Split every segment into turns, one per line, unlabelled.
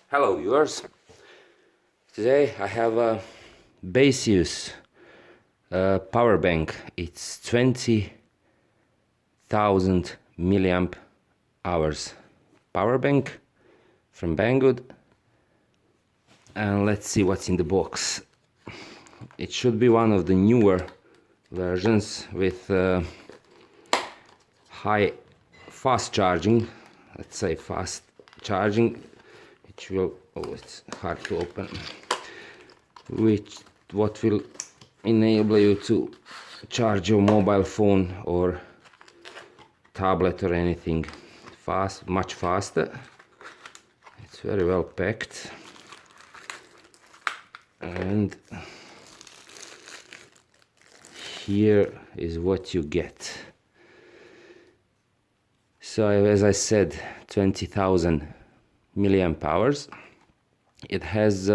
Hello viewers, today I have a Baseus power bank. It's 20,000 milliamp hours power bank from Banggood, and let's see what's in the box. It should be one of the newer versions with fast charging, let's say fast charging. It's hard to open, what will enable you to charge your mobile phone or tablet or anything much faster. It's very well packed, and here is what you get. So as I said, 20,000 milliamp hours. It has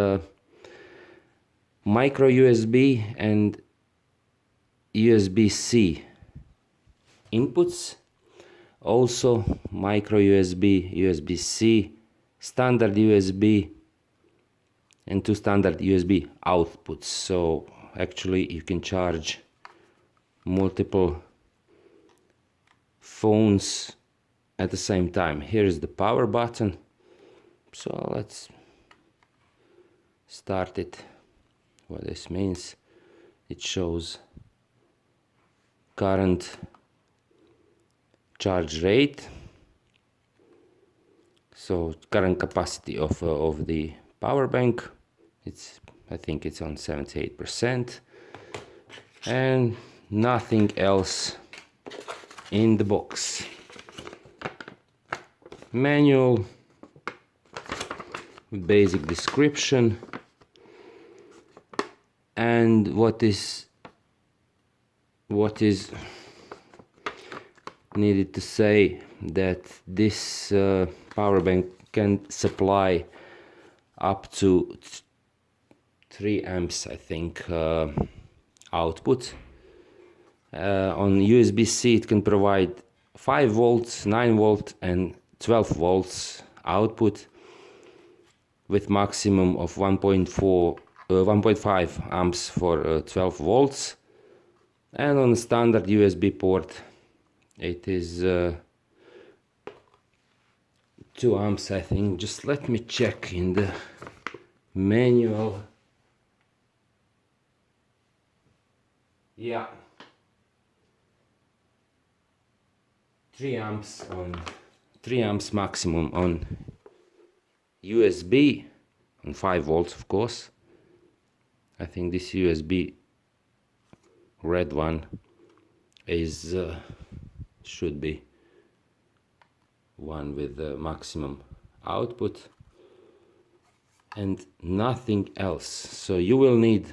micro USB and USB-C inputs, also micro USB, USB-C, standard USB, and two standard USB outputs. So actually you can charge multiple phones at the same time. Here is the power button. So let's start it. What this means, it shows current charge rate, so current capacity of the power bank. I think it's on 78%, and nothing else in the box. Manual, basic description, and what is needed to say that this power bank can supply up to 3 amps, I think, output. On USB-C it can provide 5 volts, 9 volt and 12 volts output, with maximum of 1.5 amps for 12 volts, and on the standard USB port it is 2 amps, I think. Just let me check in the manual. Yeah, 3 amps maximum on USB, and 5 volts of course. I think this USB red one is should be one with the maximum output, and nothing else. So you will need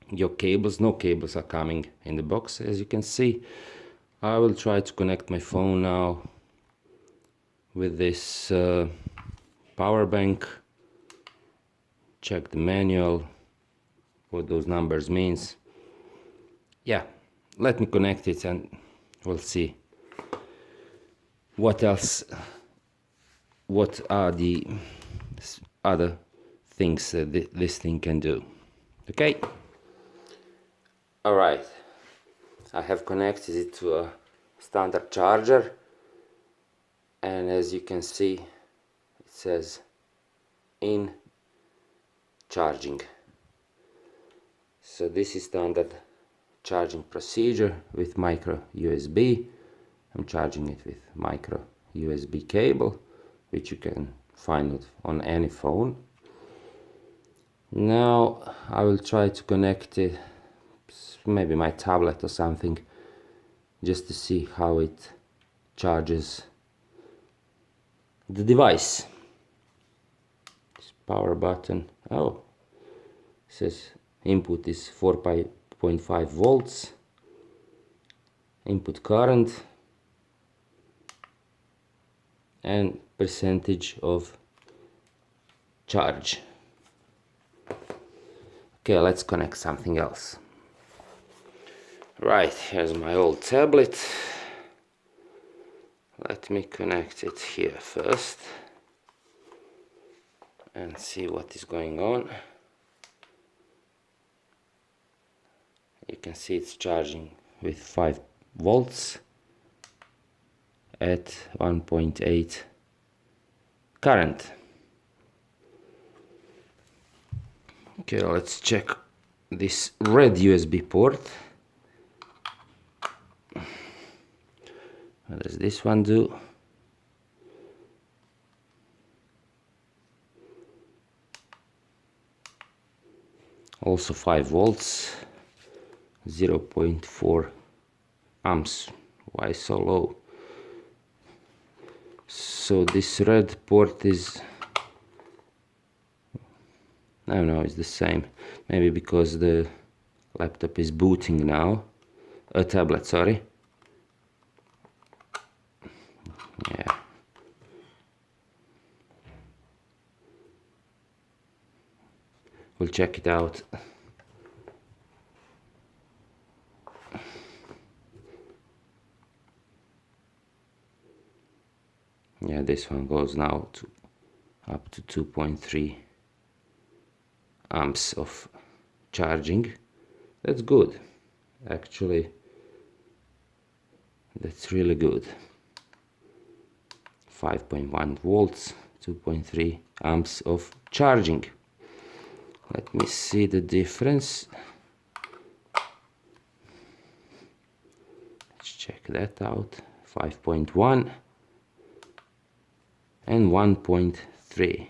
your cables. No cables are coming in the box, as you can see. I will try to connect my phone now with this power bank, check the manual, what those numbers means. Yeah, let me connect it and we'll see what else, what are the other things that this thing can do. Okay, all right, I have connected it to a standard charger, and as you can see it says in charging. So this is standard charging procedure with micro USB. I'm charging it with micro USB cable, which you can find on any phone. Now I will try to connect it, maybe my tablet or something, just to see how it charges the device. This power button, oh, it says input is 4.5 volts, input current, and percentage of charge. Okay, let's connect something else. Right, here's my old tablet. Let me connect it here first. and see what is going on. You can see it's charging with 5 volts at 1.8 current. Okay, let's check this red USB port. What does this one do? Also 5 volts, 0.4 amps. Why so low? So this red port is, I don't know, it's the same. Maybe because the laptop is booting now. A tablet, sorry. Yeah. We'll check it out. Yeah, this one goes now to up to 2.3 amps of charging. That's good. Actually, that's really good. 5.1 volts, 2.3 amps of charging. Let me see the difference. Let's check that out. 5.1 and 1.3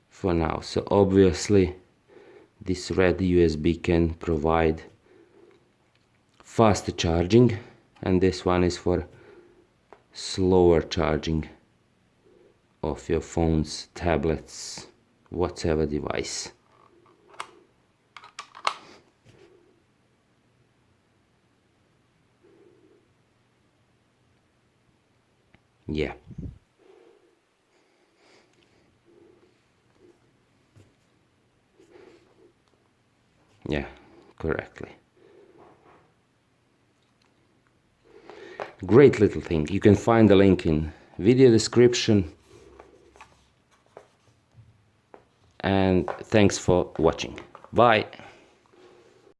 for now. So obviously this red USB can provide faster charging, and this one is for slower charging of your phones, tablets, whatever device. Yeah. Yeah, correctly. Great little thing. You can find the link in video description. And thanks for watching. Bye.